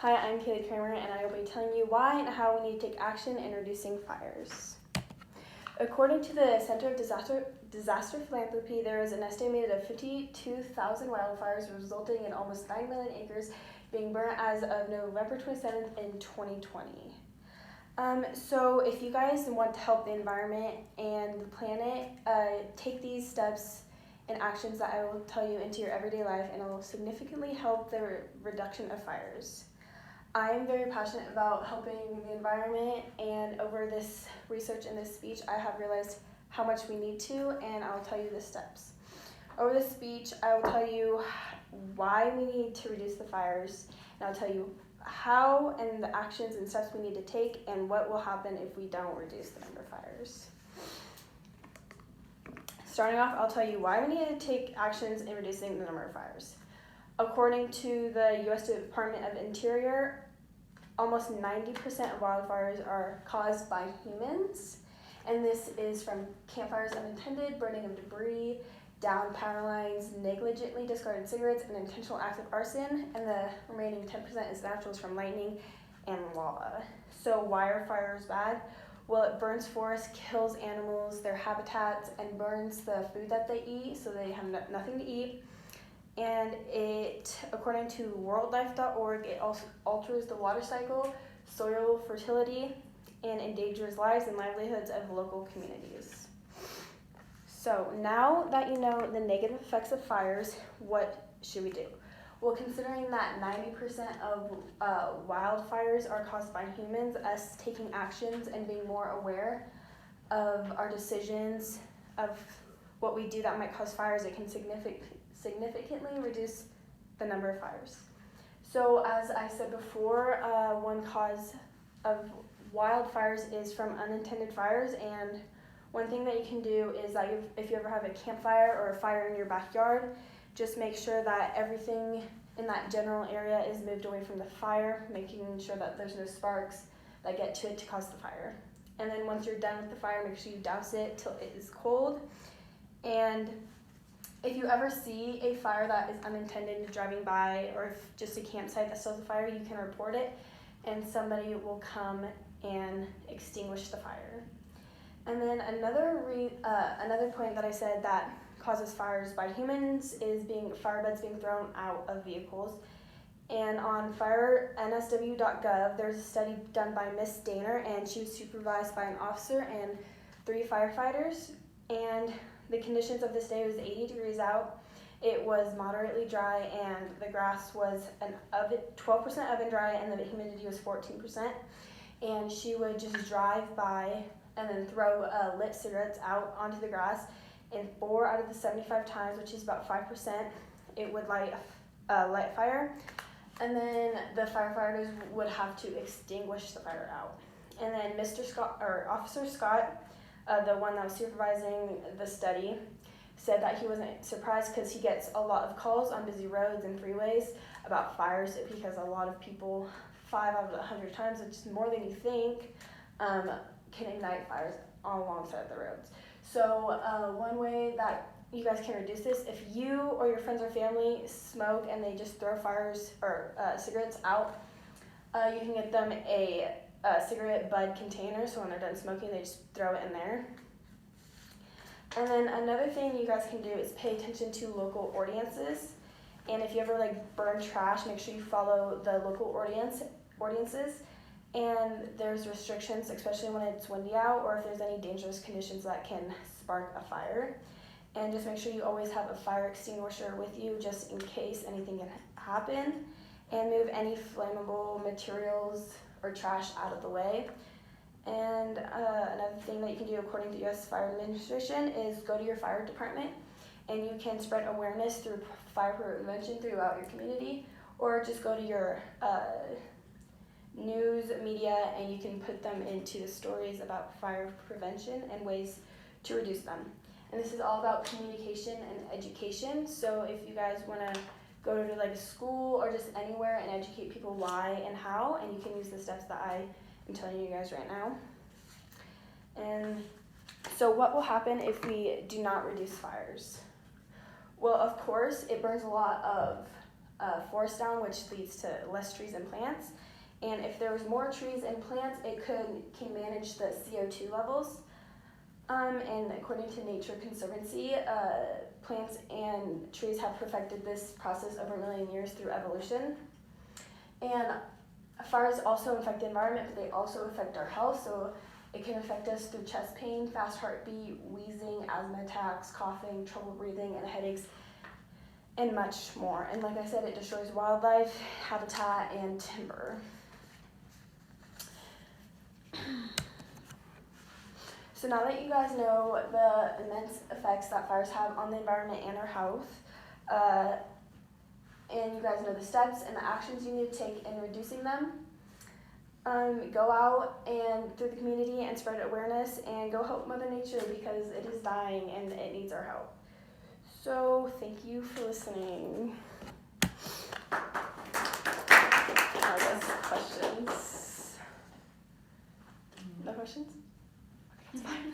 Hi, I'm Kaylee Kramer, and I will be telling you why and how we need to take action in reducing fires. According to the Center of Disaster Philanthropy, there is an estimated of 52,000 wildfires, resulting in almost 9 million acres being burnt as of November 27th in 2020. So if you guys want to help the environment and the planet, take these steps and actions that I will tell you into your everyday life, and it will significantly help the reduction of fires. I am very passionate about helping the environment, and over this research and this speech, I have realized how much we need to, and I'll tell you the steps. Over this speech, I will tell you why we need to reduce the fires, and I'll tell you how and the actions and steps we need to take, and what will happen if we don't reduce the number of fires. Starting off, I'll tell you why we need to take actions in reducing the number of fires. According to the U.S. Department of Interior, almost 90% of wildfires are caused by humans, and this is from campfires unattended, burning of debris, downed power lines, negligently discarded cigarettes, and intentional acts of arson, and the remaining 10% is naturals from lightning and lava. So why are fires bad? Well, it burns forests, kills animals, their habitats, and burns the food that they eat, so they have nothing to eat. And it, according to worldlife.org, it also alters the water cycle, soil fertility, and endangers lives and livelihoods of local communities. So now that you know the negative effects of fires, what should we do? Well, considering that 90% of wildfires are caused by humans, us taking actions and being more aware of our decisions, of what we do that might cause fires, it can significantly reduce the number of fires. So as I said before, one cause of wildfires is from unintended fires, and one thing that you can do is that if you ever have a campfire or a fire in your backyard, just make sure that everything in that general area is moved away from the fire, making sure that there's no sparks that get to it to cause the fire. And then once you're done with the fire, make sure you douse it till it is cold. And if you ever see a fire that is unintended driving by, or if just a campsite that still has a fire, you can report it, and somebody will come and extinguish the fire. And then another point that I said that causes fires by humans is firebeds being thrown out of vehicles. And on fireNSW.gov, there's a study done by Miss Daner, and she was supervised by an officer and 3 firefighters. And the conditions of this day was 80 degrees out. It was moderately dry, and the grass was 12% oven dry, and the humidity was 14%. And she would just drive by and then throw lit cigarettes out onto the grass. And 4 out of the 75 times, which is about 5%, it would light a fire. And then the firefighters would have to extinguish the fire out. And then Officer Scott, the one that was supervising the study, said that he wasn't surprised because he gets a lot of calls on busy roads and freeways about fires, because a lot of people, 5 out of 100 times, which is more than you think, can ignite fires alongside the roads. So one way that you guys can reduce this, if you or your friends or family smoke and they just throw fires or cigarettes out, you can get them a cigarette bud container, so when they're done smoking, they just throw it in there. And then another thing you guys can do is pay attention to local ordinances. And if you ever burn trash, make sure you follow the local ordinances. And there's restrictions, especially when it's windy out, or if there's any dangerous conditions that can spark a fire. And just make sure you always have a fire extinguisher with you, just in case anything can happen. And move any flammable materials or trash out of the way. And another thing that you can do according to U.S. Fire Administration is go to your fire department, and you can spread awareness through fire prevention throughout your community, or just go to your news media, and you can put them into the stories about fire prevention and ways to reduce them. And this is all about communication and education, so if you guys want to go to a school or just anywhere and educate people why and how, and you can use the steps that I am telling you guys right now. And so what will happen if we do not reduce fires? Well, of course, it burns a lot of forest down, which leads to less trees and plants. And if there was more trees and plants, it can manage the CO2 levels. And according to Nature Conservancy, plants and trees have perfected this process over a million years through evolution. And fires also affect the environment, but they also affect our health. So it can affect us through chest pain, fast heartbeat, wheezing, asthma attacks, coughing, trouble breathing, and headaches, and much more. And like I said, it destroys wildlife, habitat, and timber. So now that you guys know the immense effects that fires have on the environment and our health, and you guys know the steps and the actions you need to take in reducing them, go out and through the community and spread awareness and go help Mother Nature because it is dying and it needs our help. So thank you for listening. Are there questions? No questions? Okay, it's fine.